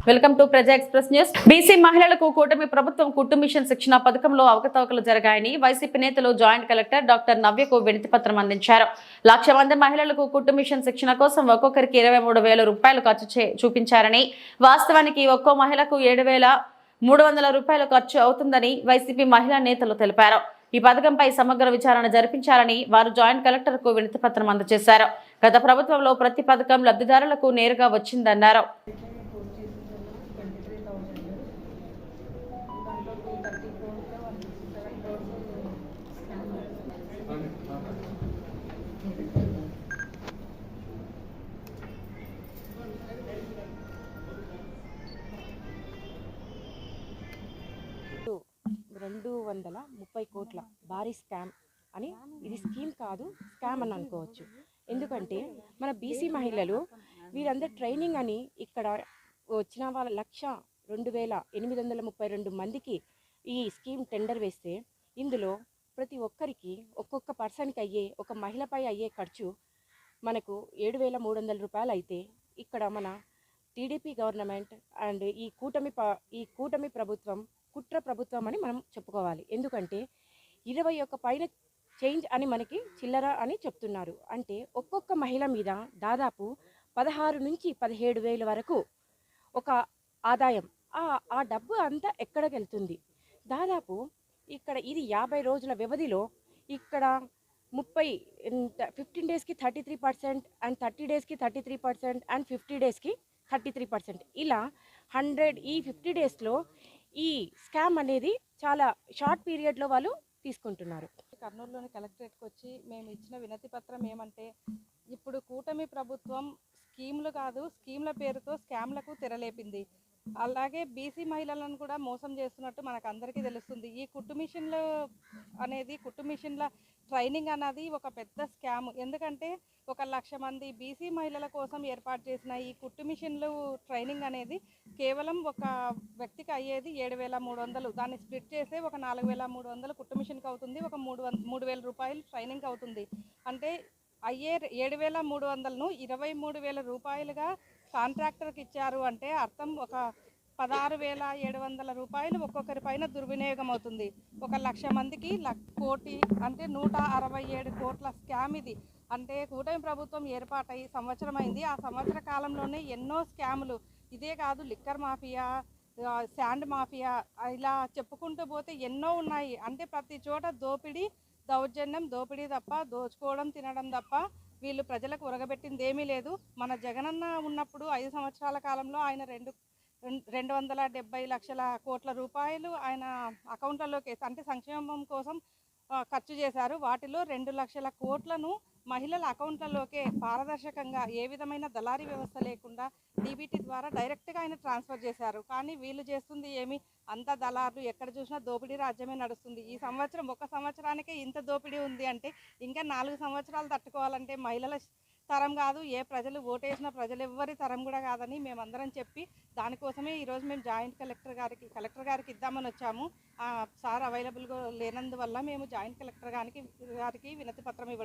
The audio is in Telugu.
వెల్కమ్ టు ప్రజా ఎక్స్ప్రెస్ న్యూస్. బీసీ మహిళలకు కూటమి ప్రభుత్వం కుట్టు మిషన్ శిక్షణ పథకంలో అవకతవకలు జరిగాయని వైసీపీ నేతలు జాయింట్ కలెక్టర్ డాక్టర్ నవ్యకు వినతి పత్రం అందించారు. 1,00,000 మంది మహిళలకు కుట్టు మిషన్ శిక్షణ కోసం ఒక్కొక్కరికి 23,000 రూపాయలు ఖర్చు చూపించారని, వాస్తవానికి ఒక్కో మహిళకు 7,300 రూపాయలు ఖర్చు అవుతుందని వైసీపీ మహిళా నేతలు తెలిపారు. ఈ పథకంపై సమగ్ర విచారణ జరిపించాలని వారు జాయింట్ కలెక్టర్ కు వినతి పత్రం అందజేశారు. గత ప్రభుత్వంలో ప్రతి పథకం లబ్ధిదారులకు నేరుగా వచ్చిందన్నారు. $230 కోట్ల భారీ స్కామ్ అని, ఇది స్కీమ్ కాదు స్కామ్ అని అనుకోవచ్చు. ఎందుకంటే మన బీసీ మహిళలు వీరందరూ ట్రైనింగ్ అని ఇక్కడ వచ్చిన వాళ్ళ 1,02,832 మందికి ఈ స్కీమ్ టెండర్ వేస్తే ఇందులో ప్రతి ఒక్కరికి ఒక్కొక్క పర్సన్కి అయ్యే, ఒక మహిళపై అయ్యే ఖర్చు మనకు 7,300 రూపాయలు అయితే, ఇక్కడ మన టీడీపీ గవర్నమెంట్ అండ్ ఈ కూటమి ప్రభుత్వం కుట్ర ప్రభుత్వం అని మనం చెప్పుకోవాలి. ఎందుకంటే 21 పైన చేంజ్ అని మనకి చిల్లర అని చెప్తున్నారు. అంటే ఒక్కొక్క మహిళ మీద దాదాపు 16 నుంచి 17,000 వరకు ఒక ఆదాయం. ఆ డబ్బు అంతా ఎక్కడికి వెళ్తుంది? దాదాపు ఇక్కడ ఇది 50 రోజుల వ్యవధిలో ఇక్కడ 15 డేస్కి 33% అండ్ 30 డేస్కి 33% అండ్ 50 డేస్కి 33%, ఇలా 100 ఈ 50 డేస్లో ఈ స్కామ్ అనేది చాలా షార్ట్ పీరియడ్లో వాళ్ళు తీసుకుంటున్నారు. కర్నూలులోని కలెక్టరేట్కి వచ్చి మేము ఇచ్చిన వినతి పత్రం ఏమంటే, ఇప్పుడు కూటమి ప్రభుత్వం స్కీమ్లు కాదు స్కీమ్ల పేరుతో స్కామ్లకు తెరలేపింది. అలాగే బీసీ మహిళలను కూడా మోసం చేస్తున్నట్టు మనకు అందరికీ తెలుస్తుంది. ఈ కుట్టు మిషన్ల ట్రైనింగ్ అన్నది ఒక పెద్ద స్కామ్. ఎందుకంటే 1,00,000 మంది బీసీ మహిళల కోసం ఏర్పాటు చేసిన ఈ కుట్టు మిషన్లు ట్రైనింగ్ అనేది కేవలం ఒక వ్యక్తికి అయ్యేది 7,300. దాన్ని స్ప్లిట్ చేస్తే ఒక 4,300 కుట్టు మిషన్కి అవుతుంది, ఒక 3,000 రూపాయలు ట్రైనింగ్ అవుతుంది. అంటే అయ్యే 7,300ను 23,000 రూపాయలుగా కాంట్రాక్టర్కి ఇచ్చారు. అంటే అర్థం ఒక 16,700 రూపాయలు ఒక్కొక్కరి పైన దుర్వినియోగం అవుతుంది. 1,00,000 మందికి కోటి, అంటే 167 కోట్ల స్కామ్ ఇది. అంటే కూటమి ప్రభుత్వం ఏర్పాటై సంవత్సరం అయింది. ఆ సంవత్సర కాలంలోనే ఎన్నో స్కాములు, ఇదే కాదు లిక్కర్ మాఫియా, శాండ్ మాఫియా, ఇలా చెప్పుకుంటూ పోతే ఎన్నో ఉన్నాయి. అంటే ప్రతి చోట దోపిడీ, దౌర్జన్యం, దోపిడీ తప్ప, దోచుకోవడం, తినడం తప్ప వీళ్ళు ప్రజలకు ఉరగబెట్టింది ఏమీ లేదు. మన జగనన్న ఉన్నప్పుడు 5 సంవత్సరాల కాలంలో ఆయన 270 లక్షల కోట్ల రూపాయలు ఆయన అకౌంట్లలోకి, అంటే సంక్షేమం కోసం ఖర్చు చేశారు. వాటిలో 2 లక్షల కోట్లను మహిళల అకౌంట్లలోకే పారదర్శకంగా, ఏ విధమైన దళారీ వ్యవస్థ లేకుండా డీబీటీ ద్వారా డైరెక్ట్గా ఆయన ట్రాన్స్ఫర్ చేశారు. కానీ వీళ్ళు చేస్తుంది ఏమి? అంత దళారులు, ఎక్కడ చూసినా దోపిడీ రాజ్యమే నడుస్తుంది. ఈ సంవత్సరం, ఒక సంవత్సరానికే ఇంత దోపిడీ ఉంది అంటే ఇంకా 4 సంవత్సరాలు తట్టుకోవాలంటే మహిళల తరం కాదు, ఏ ప్రజలు ఓటేసిన ప్రజలు ఎవ్వరి తరం కూడా కాదని మేమందరం చెప్పి, దానికోసమే ఈరోజు మేము జాయింట్ కలెక్టర్ గారికి ఇద్దామని వచ్చాము. సార్ అవైలబుల్గా లేనందువల్ల మేము జాయింట్ కలెక్టర్ గారికి వినతి పత్రం ఇవ్వడం